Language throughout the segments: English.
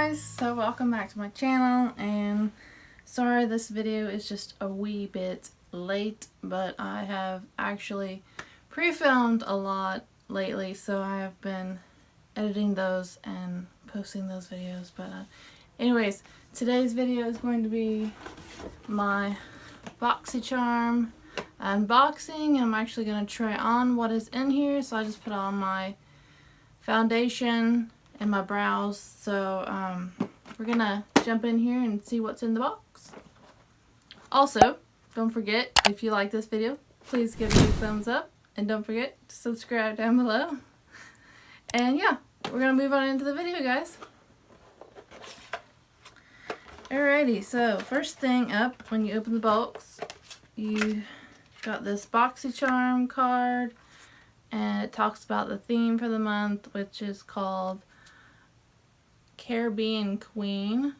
guys, so welcome back to my channel, and sorry this video is just a wee bit late, but I have actually pre-filmed a lot lately, so I have been editing those and posting those videos. But anyways, today's video is going to be my BOXYCHRM unboxing, and I'm actually going to try on what is in here. So I just put on my foundation and my brows, so we're gonna jump in here and see what's in the box. Also, don't forget, if you like this video, please give it a thumbs up, and don't forget to subscribe down below. And yeah, we're gonna move on into the video, guys. Alrighty, so first thing up, when you open the box, you got this BOXYCHRM card, and it talks about the theme for the month, which is called Caribbean Queen.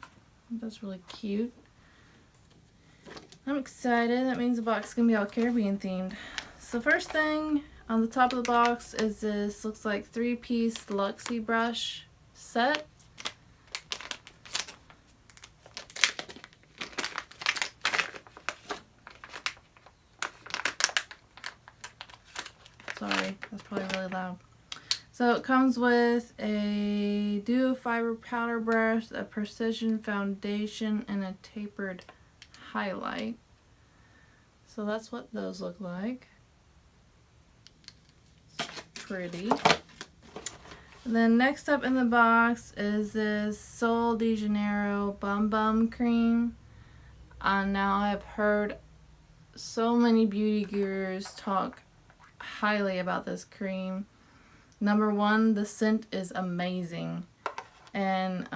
That's really cute. I'm excited. That means the box is gonna be all Caribbean themed. So first thing on the top of the box is this, looks like 3-piece Luxie brush set. Sorry, that's probably really loud. So it comes with a duo fiber powder brush, a precision foundation, and a tapered highlight. So that's what those look like. Pretty. And then next up in the box is this Sol de Janeiro Bum Bum Cream. Now I've heard so many beauty gurus talk highly about this cream. Number one, the scent is amazing, and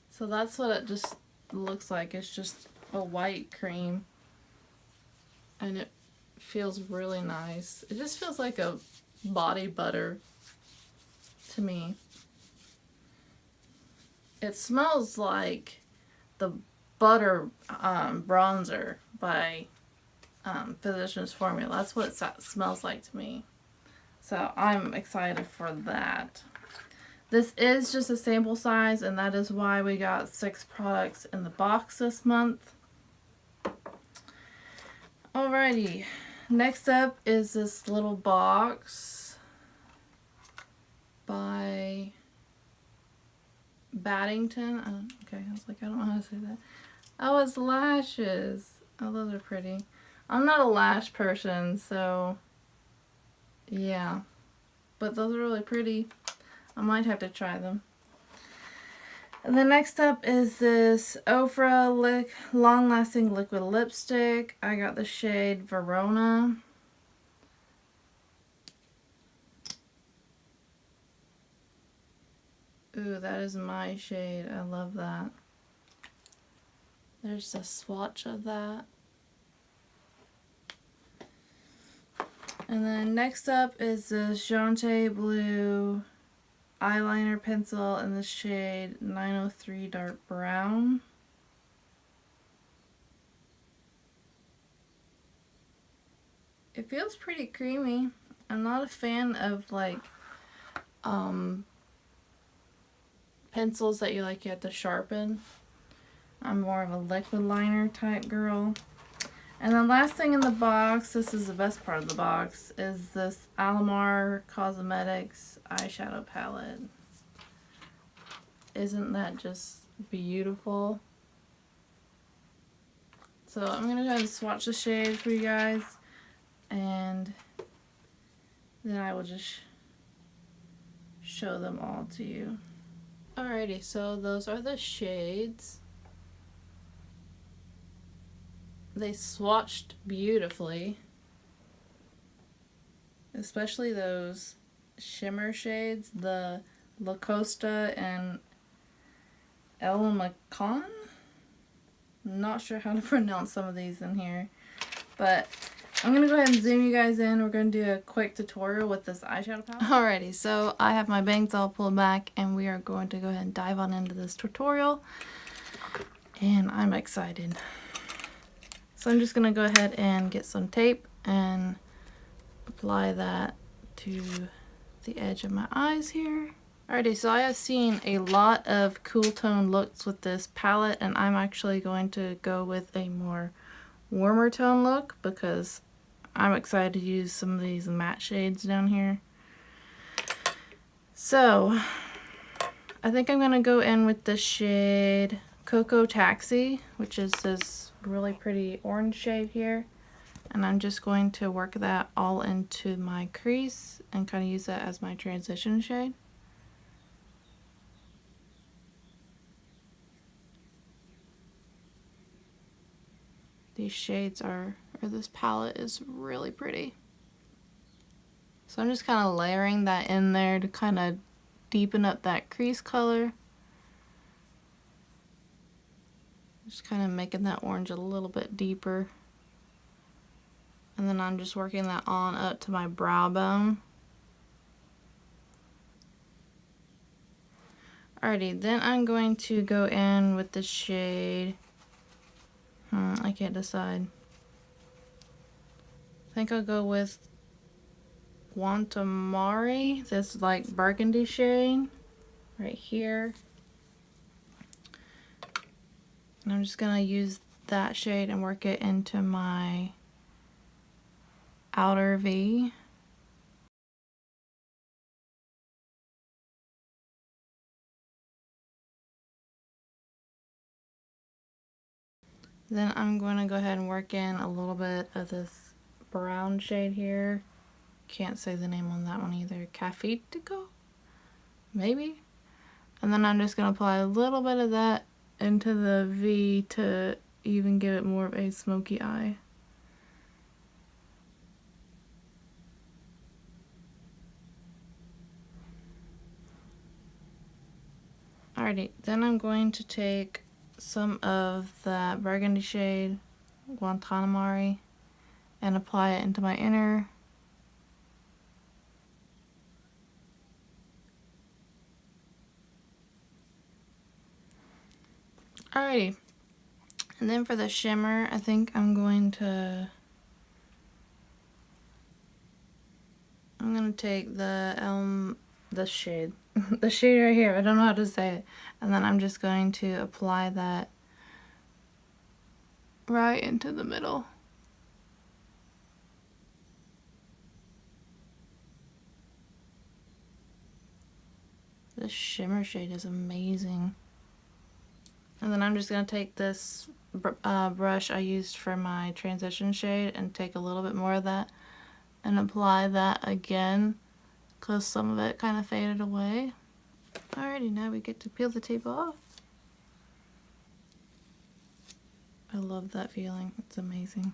so that's what it just looks like. It's just a white cream, and it feels really nice. It just feels like a body butter to me. It smells like the butter bronzer by Physicians Formula. That's what it smells like to me. So I'm excited for that. This is just a sample size, and that is why we got 6 products in the box this month. Alrighty, next up is this little box by Baddington. Okay, I was like, I don't know how to say that. Oh, it's lashes. Oh, those are pretty. I'm not a lash person, so yeah, but those are really pretty. I might have to try them. And then next up is this Ofra long-lasting liquid lipstick. I got the shade Verona. Ooh, that is my shade. I love that. There's a swatch of that. And then next up is this Jante Blue eyeliner pencil in the shade 903 Dark Brown. It feels pretty creamy. I'm not a fan of like pencils that you have to sharpen. I'm more of a liquid liner type girl. And the last thing in the box, this is the best part of the box, is this Alamar Cosmetics eyeshadow palette. Isn't that just beautiful? So I'm going to go ahead and swatch the shade for you guys, and then I will just show them all to you. Alrighty, so those are the shades. They swatched beautifully, especially those shimmer shades, the La Costa and El Macon. Not sure how to pronounce some of these in here, but I'm going to go ahead and zoom you guys in. We're going to do a quick tutorial with this eyeshadow palette. Alrighty, so I have my bangs all pulled back, and we are going to go ahead and dive on into this tutorial, and I'm excited. So I'm just going to go ahead and get some tape and apply that to the edge of my eyes here. Alrighty, so I have seen a lot of cool tone looks with this palette, and I'm actually going to go with a more warmer tone look because I'm excited to use some of these matte shades down here. So I think I'm going to go in with the shade Cocoa Taxi, which is this really pretty orange shade here. And I'm just going to work that all into my crease and kind of use that as my transition shade. These shades or this palette is really pretty. So I'm just kind of layering that in there to kind of deepen up that crease color. Just kind of making that orange a little bit deeper. And then I'm just working that on up to my brow bone. Alrighty, then I'm going to go in with the shade, I can't decide. I think I'll go with Guantamari, this like burgundy shade right here. And I'm just gonna use that shade and work it into my outer V. Then I'm going to go ahead and work in a little bit of this brown shade here. Can't say the name on that one either. Cafetico? Maybe? And then I'm just going to apply a little bit of that into the V to even give it more of a smoky eye. Alrighty, then I'm going to take some of that burgundy shade, Guantanamari, and apply it into my inner. Alrighty, and then for the shimmer, I think I'm going to take the shade, the shade right here, I don't know how to say it, and then I'm just going to apply that right into the middle. This shimmer shade is amazing. And then I'm just going to take this brush I used for my transition shade and take a little bit more of that and apply that again because some of it kind of faded away. Alrighty, now we get to peel the tape off. I love that feeling, it's amazing.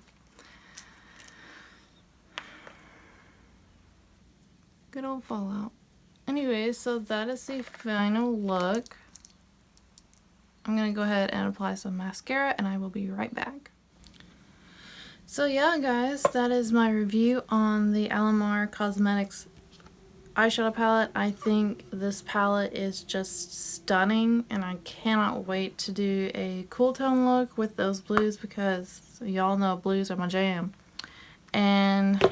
Good old fallout. Anyways, so that is the final look. I'm going to go ahead and apply some mascara and I will be right back. So yeah guys, that is my review on the Alamar Cosmetics eyeshadow palette. I think this palette is just stunning and I cannot wait to do a cool tone look with those blues because y'all know blues are my jam. And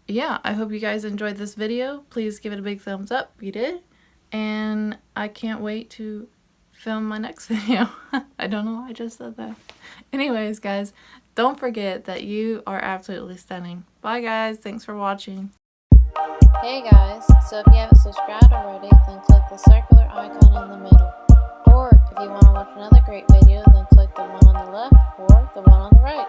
yeah, I hope you guys enjoyed this video. Please give it a big thumbs up if you did. And I can't wait to film my next video. I don't know why I just said that. Anyways, guys, don't forget that you are absolutely stunning. Bye, guys. Thanks for watching. Hey, guys. So if you haven't subscribed already, then click the circular icon in the middle. Or if you want to watch another great video, then click the one on the left or the one on the right.